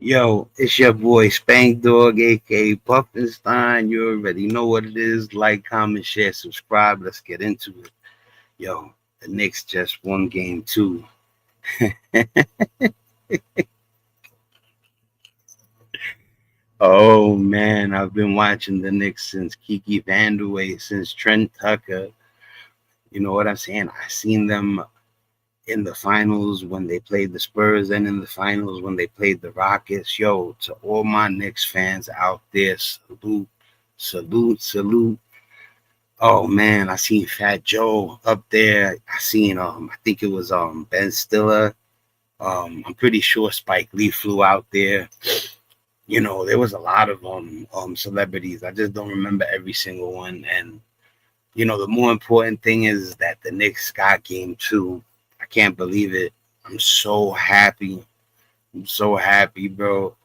Yo, it's your boy Spank Dog, aka Puffinstein. You already know what it is. Like, comment, share, subscribe. Let's get into it. Yo, the Knicks just won game 2. Oh man, I've been watching the Knicks since Kiki Vandeweghe, since Trent Tucker. You know what I'm saying? I seen them in the finals when they played the Spurs and in the finals when they played the Rockets. Yo, to all my Knicks fans out there, salute, salute, salute. Oh man, I seen Fat Joe up there. I seen I think it was Ben Stiller. I'm pretty sure Spike Lee flew out there. You know, there was a lot of celebrities. I just don't remember every single one. And you know, the more important thing is that the Knicks got game 2. I can't believe it. I'm so happy. I'm so happy, bro.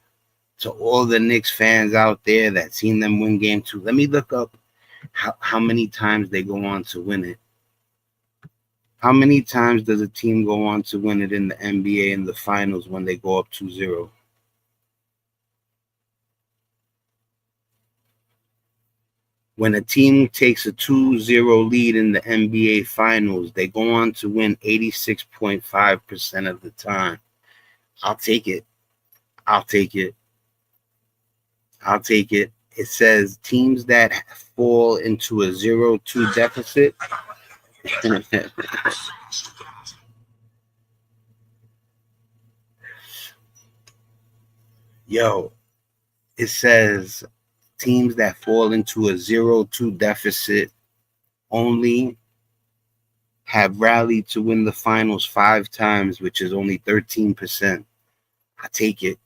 To all the Knicks fans out there that seen them win game 2, let me look up how many times they go on to win it. How many times does a team go on to win it in the NBA in the finals when they go up 2-0? When a team takes a 2-0 lead in the NBA finals, they go on to win 86.5% of the time. I'll take it. I'll take it. I'll take it. It says teams that fall into a 0-2 deficit. Yo, it says teams that fall into a 0-2 deficit only have rallied to win the finals 5 times, which is only 13%. I take it.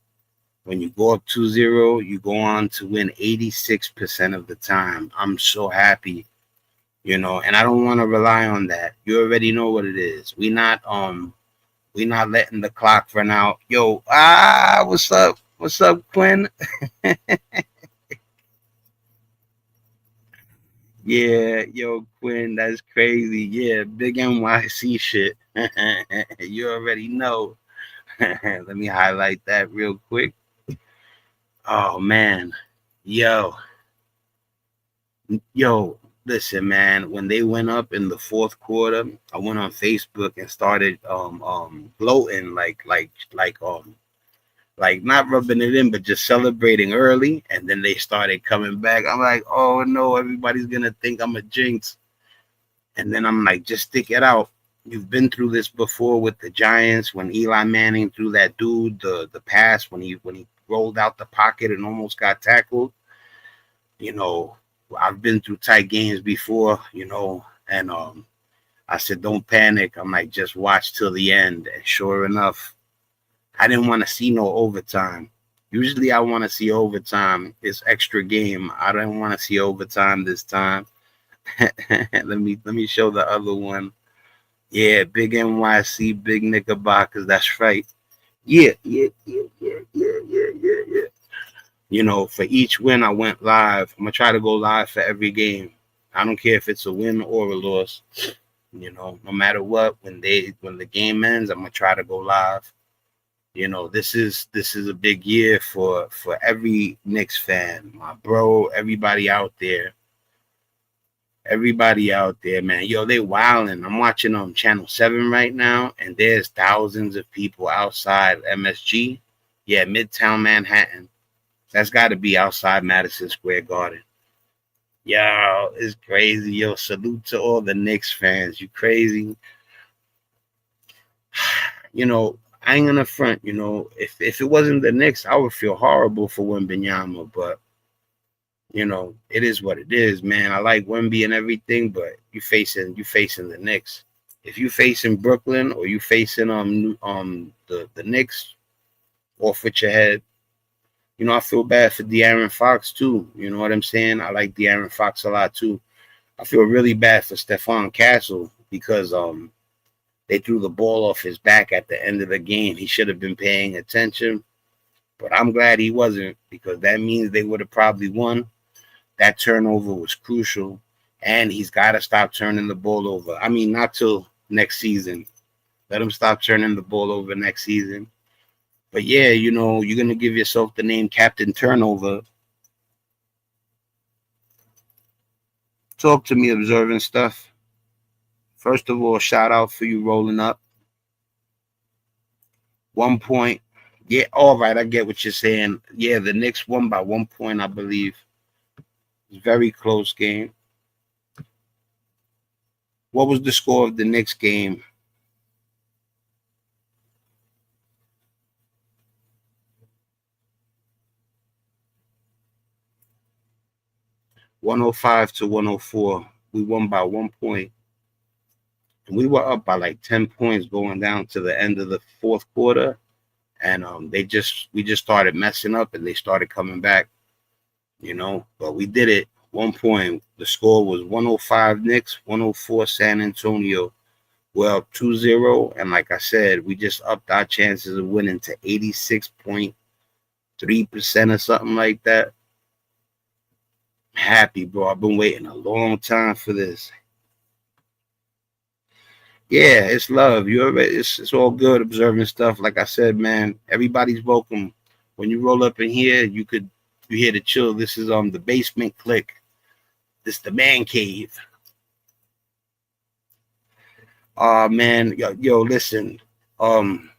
When you go up 2-0, you go on to win 86% of the time. I'm so happy, you know, and I don't want to rely on that. You already know what it is. We not letting the clock run out. Yo, what's up? What's up, Quinn? Yeah, yo, Quinn, that's crazy. Yeah, big NYC shit. You already know. Let me highlight that real quick. Oh man, yo, yo, listen, man. When they went up in the fourth quarter, I went on Facebook and started gloating like not rubbing it in, but just celebrating early. And then they started coming back. I'm like, oh no, everybody's gonna think I'm a jinx. And then I'm like, just stick it out. You've been through this before with the Giants when Eli Manning threw that dude the pass when he rolled out the pocket and almost got tackled. You know, I've been through tight games before, you know, and I said, don't panic. I'm like, just watch till the end. And sure enough, I didn't want to see no overtime. Usually I want to see overtime. It's extra game. I don't want to see overtime this time. Let me show the other one. Yeah, big NYC, big Knickerbockers. That's right. Yeah, yeah, yeah, yeah, yeah, yeah, yeah, yeah. You know, for each win, I went live. I'm gonna try to go live for every game. I don't care if it's a win or a loss. You know, no matter what, when the game ends, I'm gonna try to go live. You know, this is a big year for every Knicks fan, my bro, everybody out there, man. Yo, they wilding. I'm watching on Channel 7 right now, and there's thousands of people outside MSG. Yeah, Midtown Manhattan. That's got to be outside Madison Square Garden. Yo, it's crazy. Yo, salute to all the Knicks fans. You crazy. You know, I ain't gonna front. You know, if it wasn't the Knicks, I would feel horrible for Wembenyama. But you know, it is what it is, man. I like Wemby and everything, but you facing the Knicks. If you facing Brooklyn or you facing the Knicks, off with your head. You know, I feel bad for De'Aaron Fox too. You know what I'm saying? I like De'Aaron Fox a lot too. I feel really bad for Stephon Castle because they threw the ball off his back at the end of the game. He should have been paying attention, but I'm glad he wasn't because that means they would have probably won. That turnover was crucial, and he's got to stop turning the ball over. I mean, not till next season. Let him stop turning the ball over next season. But yeah, you're gonna give yourself the name Captain Turnover. Talk to me, observing stuff. First of all, shout out for you rolling up 1 point. Yeah, all right, I get what you're saying. Yeah, the Knicks won by 1 point, I believe. Very close game. What was the score of the Knicks game? $105-104. We won by 1 point. And we were up by like 10 points going down to the end of the fourth quarter. And we just started messing up and they started coming back, But we did it. 1 point. The score was 105 Knicks, 104 San Antonio. We're up 2-0. And like I said, we just upped our chances of winning to 86.3% or something like that. I'm happy, bro. I've been waiting a long time for this. Yeah, it's love. It's all good observing stuff. Like I said, man, everybody's welcome. When you roll up in here, you here to chill. This is the basement click. This the man cave. Man, yo, listen. You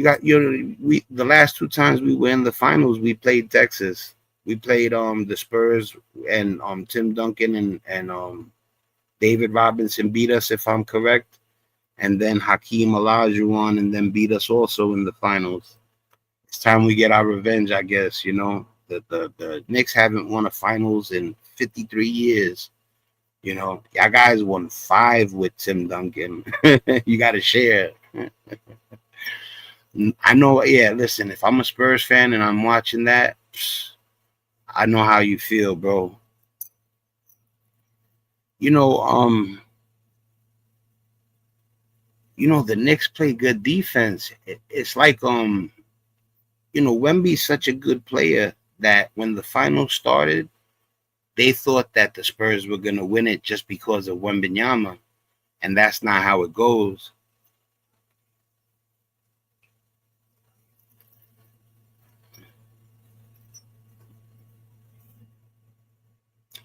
got we the last two times we were in the finals, we played Texas. We played the Spurs and Tim Duncan and David Robinson beat us, if I'm correct. And then Hakeem Olajuwon and then beat us also in the finals. It's time we get our revenge, I guess. The Knicks haven't won a finals in 53 years. Y'all guys won 5 with Tim Duncan. You got to share. I know. Yeah, listen. If I'm a Spurs fan and I'm watching that, I know how you feel, bro. The Knicks play good defense. It's like Wemby's such a good player that when the finals started, they thought that the Spurs were gonna win it just because of Wembanyama, and that's not how it goes.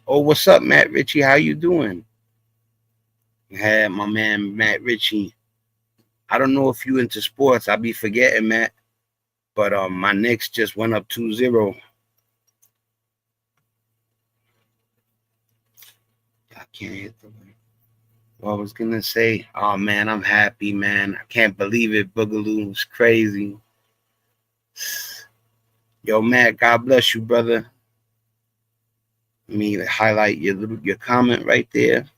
Oh, what's up, Matt Ritchie? How you doing? Had my man Matt Ritchie. I don't know if you into sports. I be forgetting, Matt. But my Knicks just went up 2-0. I can't hit the line. Well, I was gonna say, oh man, I'm happy, man. I can't believe it. Boogaloo's crazy. Yo, Matt, God bless you, brother. Let me highlight your comment right there.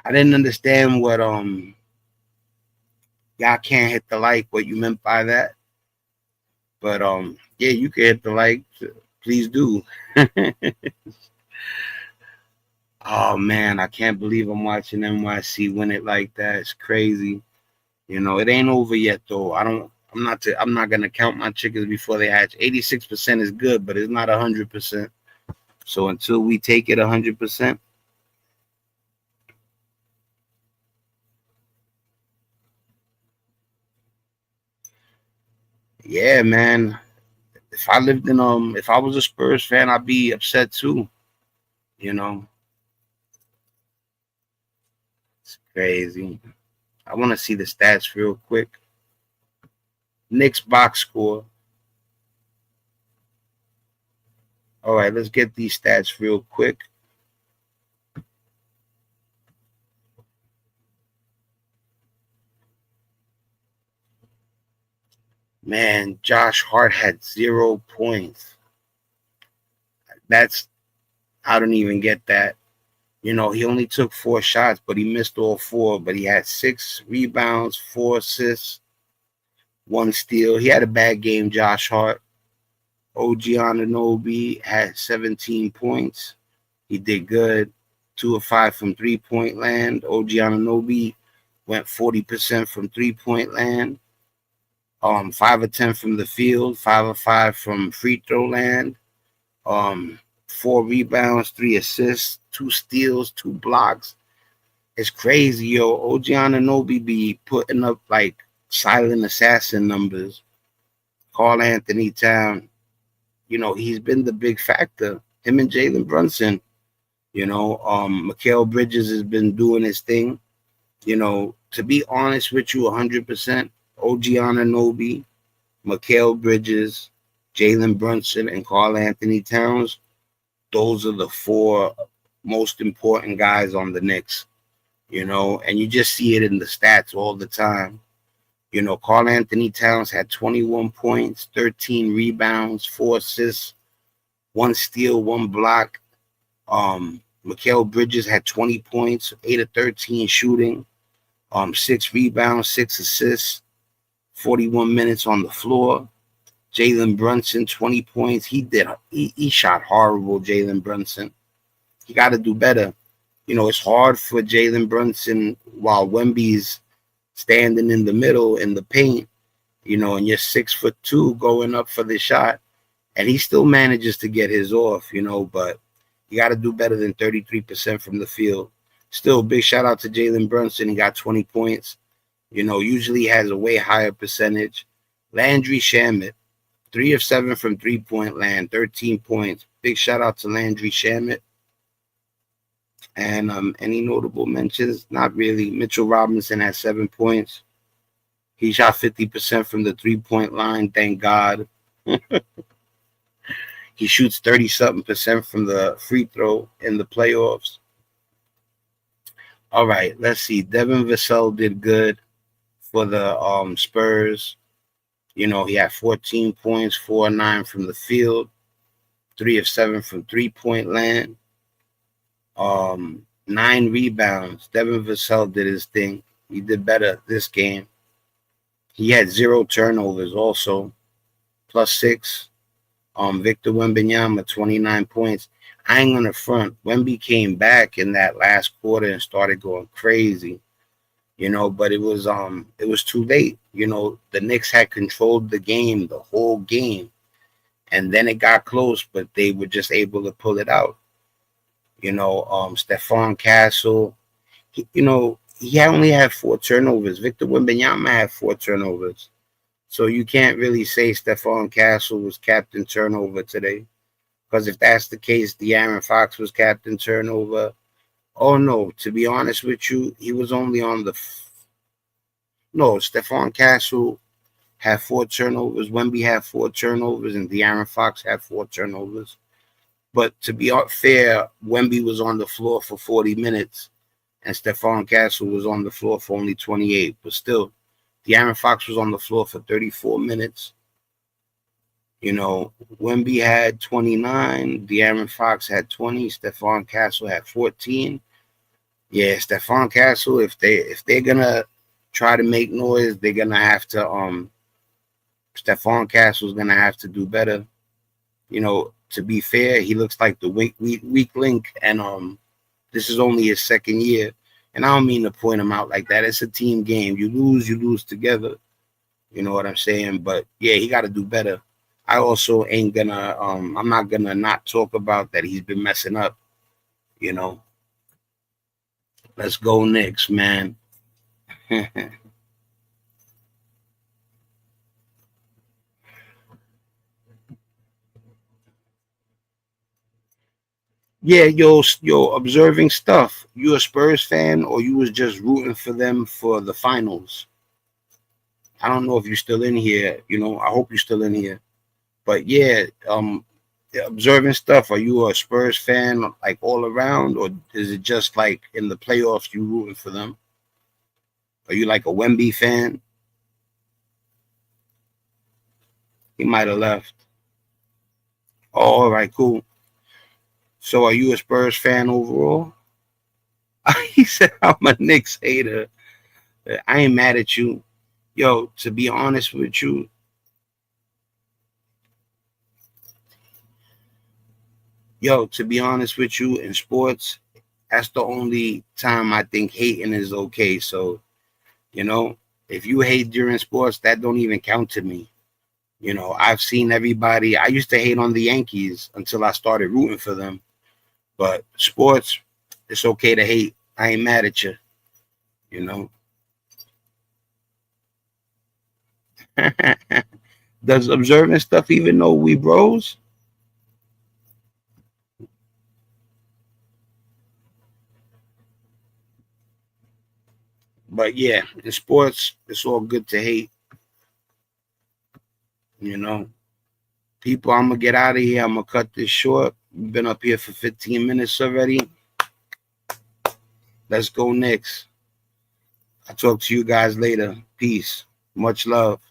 I didn't understand what y'all can't hit the like, what you meant by that. But yeah, you can hit the like. Please do. Oh man, I can't believe I'm watching NYC win it like that. It's crazy. It ain't over yet though. I'm not gonna count my chickens before they hatch. 86% is good, but it's not 100%. So until we take it 100%. Yeah, man. If I was a Spurs fan, I'd be upset too. It's crazy. I want to see the stats real quick. Knicks box score. All right, let's get these stats real quick. Man, Josh Hart had 0 points. I don't even get that. He only took 4 shots, but he missed all 4. But he had 6 rebounds, 4 assists, 1 steal. He had a bad game, Josh Hart. OG Anunoby had 17 points. He did good. 2 of 5 from 3-point land. OG Anunoby went 40% from 3-point land. 5 of 10 from the field. 5 of 5 from free throw land. 4 rebounds, 3 assists, 2 steals, 2 blocks. It's crazy, yo. OG Anunoby be putting up like silent assassin numbers. Carl Anthony Town, he's been the big factor. Him and Jalen Brunson, Mikal Bridges has been doing his thing. To be honest with you, 100%, OG Anunoby, Mikal Bridges, Jalen Brunson, and Carl Anthony Towns, those are the four most important guys on the Knicks, and you just see it in the stats all the time. Carl Anthony Towns had 21 points, 13 rebounds, 4 assists, 1 steal, 1 block. Mikal Bridges had 20 points, 8 of 13 shooting, 6 rebounds, 6 assists, 41 minutes on the floor. Jalen Brunson, 20 points. He shot horrible, Jalen Brunson. He got to do better. It's hard for Jalen Brunson while Wemby's standing in the middle in the paint, and you're 6'2" going up for the shot, and he still manages to get his off, but you got to do better than 33% from the field. Still, big shout out to Jalen Brunson. He got 20 points. Usually has a way higher percentage. Landry Shamet, 3 of 7 from 3-point land, 13 points. Big shout out to Landry Shamet. And any notable mentions? Not really. Mitchell Robinson had 7 points. He shot 50% from the 3-point line. Thank God. He shoots 30-something% from the free throw in the playoffs. All right, let's see. Devin Vassell did good for the Spurs. He had 14 points, 4 of 9 from the field, 3 of 7 from 3-point land. 9 rebounds. Devin Vassell did his thing. He did better this game. He had 0 turnovers also. +6. Victor Wembanyama, 29 points. I ain't gonna front. Wemby came back in that last quarter and started going crazy. But it was too late. The Knicks had controlled the game, the whole game. And then it got close, but they were just able to pull it out. Stephon Castle, he only had 4 turnovers. Victor Wembanyama had 4 turnovers. So you can't really say Stephon Castle was captain turnover today. Because if that's the case, De'Aaron Fox was captain turnover. Oh, no, to be honest with you, he was only on the... No, Stephon Castle had 4 turnovers. Wemby had 4 turnovers, and De'Aaron Fox had 4 turnovers. But to be fair, Wemby was on the floor for 40 minutes, and Stephon Castle was on the floor for only 28. But still, De'Aaron Fox was on the floor for 34 minutes. Wemby had 29, De'Aaron Fox had 20, Stephon Castle had 14. Yeah, Stephon Castle, if they're gonna try to make noise, they're gonna have to Stephon Castle's gonna have to do better. To be fair, he looks like the weak link, and this is only his second year. And I don't mean to point him out like that. It's a team game. You lose together. You know what I'm saying? But yeah, he got to do better. I also ain't gonna I'm not gonna not talk about that he's been messing up. Let's go Knicks, man. Yeah, yo, observing stuff. You a Spurs fan, or you was just rooting for them for the finals? I don't know if you're still in here. I hope you're still in here. But yeah, observing stuff. Are you a Spurs fan like all around, or is it just like in the playoffs you rooting for them? Are you like a Wemby fan? He might have left. Oh, all right, cool. So are you a Spurs fan overall? He said I'm a Knicks hater. I ain't mad at you. Yo, to be honest with you, in sports, that's the only time I think hating is okay. So, if you hate during sports, that don't even count to me. I've seen everybody. I used to hate on the Yankees until I started rooting for them. But sports, it's okay to hate. I ain't mad at you. you know. Does observing stuff even know we bros? But yeah, in sports, it's all good to hate, you know. People, I'm gonna get out of here. I'm gonna cut this short. We've been up here for 15 minutes already. Let's go Knicks. I'll talk to you guys later. Peace. Much love.